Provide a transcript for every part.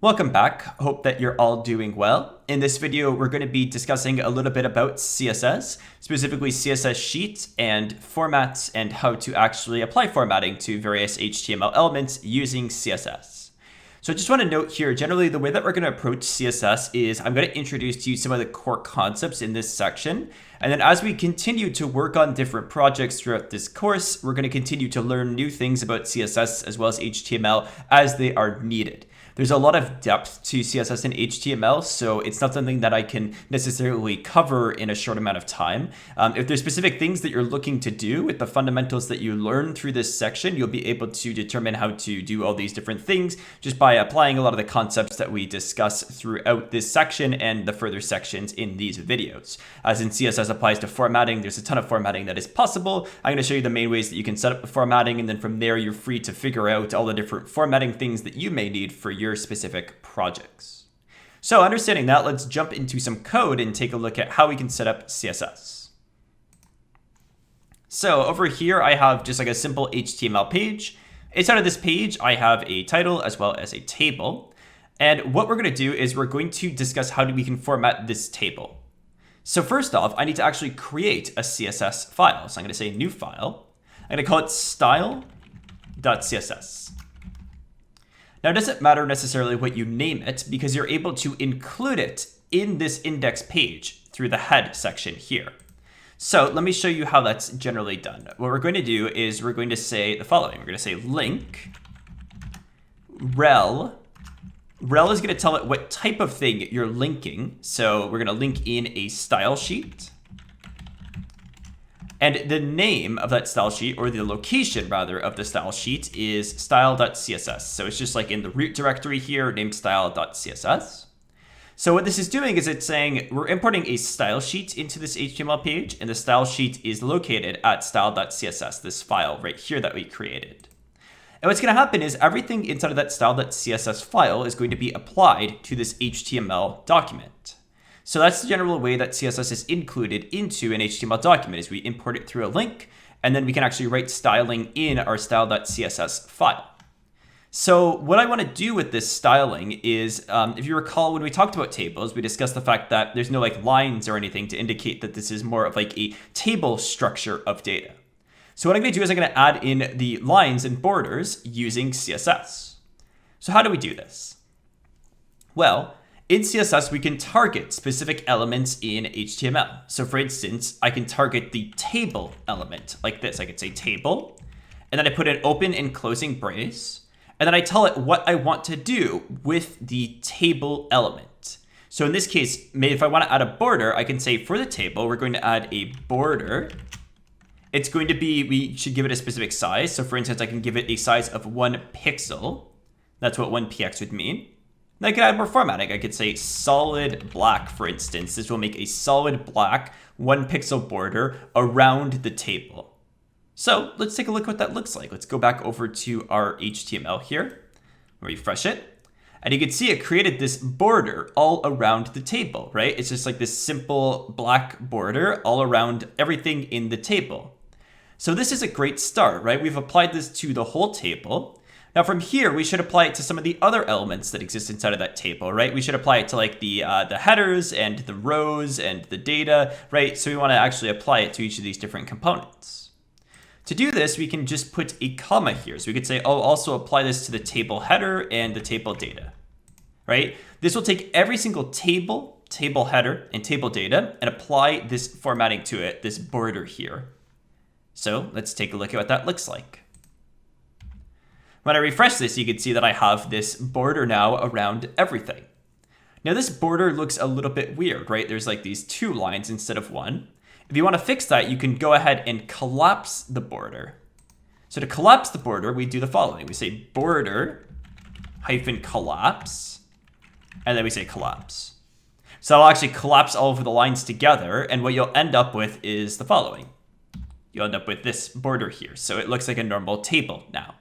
Welcome back. Hope that you're all doing well. In this video, we're going to be discussing a little bit about CSS, specifically CSS sheets and formats and how to actually apply formatting to various HTML elements using CSS. So I just want to note here, generally the way that we're going to approach CSS is I'm going to introduce to you some of the core concepts in this section. And then as we continue to work on different projects throughout this course, we're going to continue to learn new things about CSS as well as HTML as they are needed. There's a lot of depth to CSS and HTML, so it's not something that I can necessarily cover in a short amount of time. If there's specific things that you're looking to do with the fundamentals that you learn through this section, you'll be able to determine how to do all these different things just by applying a lot of the concepts that we discuss throughout this section and the further sections in these videos. As in CSS applies to formatting, there's a ton of formatting that is possible. I'm going to show you the main ways that you can set up the formatting, and then from there you're free to figure out all the different formatting things that you may need for your specific projects. So understanding that, let's jump into some code and take a look at how we can set up CSS. So over here, I have just like a simple HTML page. Inside of this page, I have a title as well as a table. And what we're going to do is we're going to discuss how we can format this table. So first off, I need to actually create a CSS file. So I'm going to say new file. I'm going to call it style.css. Now, it doesn't matter necessarily what you name it because you're able to include it in this index page through the head section here. So let me show you how that's generally done. What we're going to do is we're going to say the following. We're going to say link rel. Rel is going to tell it what type of thing you're linking. So we're going to link in a style sheet. And the name of that style sheet, or the location rather of the style sheet, is style.css. So it's just like in the root directory here, named style.css. So what this is doing is it's saying we're importing a style sheet into this HTML page, and the style sheet is located at style.css, this file right here that we created. And what's going to happen is everything inside of that style.css file is going to be applied to this HTML document. So that's the general way that CSS is included into an HTML document, is we import it through a link, and then we can actually write styling in our style.css file. So what I want to do with this styling is, if you recall, when we talked about tables, we discussed the fact that there's no like lines or anything to indicate that this is more of like a table structure of data. So what I'm going to do is I'm going to add in the lines and borders using CSS. So how do we do this? Well, in CSS, we can target specific elements in HTML. So for instance, I can target the table element like this. I could say table, and then I put an open and closing brace, and then I tell it what I want to do with the table element. So in this case, if I want to add a border, I can say for the table, we're going to add a border. It's going to be, we should give it a specific size. So for instance, I can give it a size of 1 pixel. That's what 1px would mean. Then I could add more formatting. I could say solid black, for instance. This will make a solid black 1 pixel border around the table. So let's take a look at what that looks like. Let's go back over to our HTML here, refresh it. And you can see it created this border all around the table, right? It's just like this simple black border all around everything in the table. So this is a great start, right? We've applied this to the whole table. Now from here, we should apply it to some of the other elements that exist inside of that table, right? We should apply it to like the headers and the rows and the data, right? So we want to actually apply it to each of these different components. To do this, we can just put a comma here. So we could say, oh, also apply this to the table header and the table data, right? This will take every single table header, and table data and apply this formatting to it, this border here. So let's take a look at what that looks like. When I refresh this, you can see that I have this border now around everything. Now this border looks a little bit weird, right? There's like these 2 lines instead of 1. If you want to fix that, you can go ahead and collapse the border. So to collapse the border, we do the following. We say border hyphen collapse, and then we say collapse. So I'll actually collapse all of the lines together, and what you'll end up with is the following. You'll end up with this border here. So it looks like a normal table now.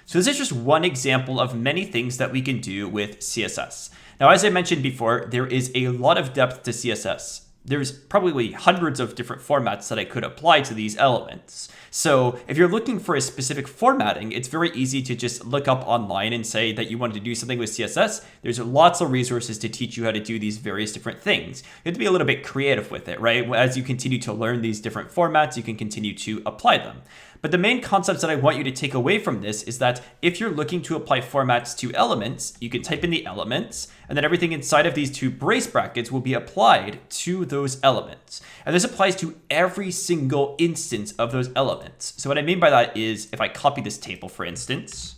So this is just one example of many things that we can do with CSS. Now, as I mentioned before, there is a lot of depth to CSS. there's probably hundreds of different formats that I could apply to these elements. So if you're looking for a specific formatting, it's very easy to just look up online and say that you want to do something with CSS. There's lots of resources to teach you how to do these various different things. You have to be a little bit creative with it, right? As you continue to learn these different formats, you can continue to apply them. But the main concepts that I want you to take away from this is that if you're looking to apply formats to elements, you can type in the elements, and then everything inside of these two brace brackets will be applied to those elements. And this applies to every single instance of those elements. So what I mean by that is if I copy this table, for instance,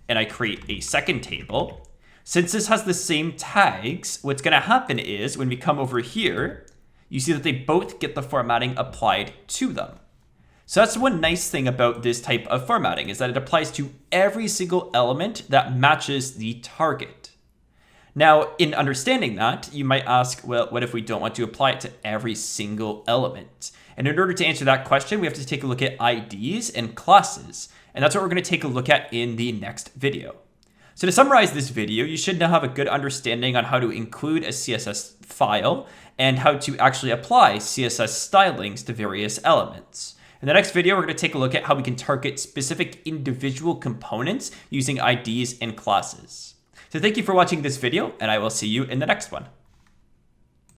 and I create a second table, since this has the same tags, what's going to happen is when we come over here, you see that they both get the formatting applied to them. So that's one nice thing about this type of formatting, is that it applies to every single element that matches the target. Now, in understanding that, you might ask, well, what if we don't want to apply it to every single element? And in order to answer that question, we have to take a look at IDs and classes. And that's what we're going to take a look at in the next video. So to summarize this video, you should now have a good understanding on how to include a CSS file and how to actually apply CSS stylings to various elements. In the next video, we're going to take a look at how we can target specific individual components using IDs and classes. So thank you for watching this video, and I will see you in the next one.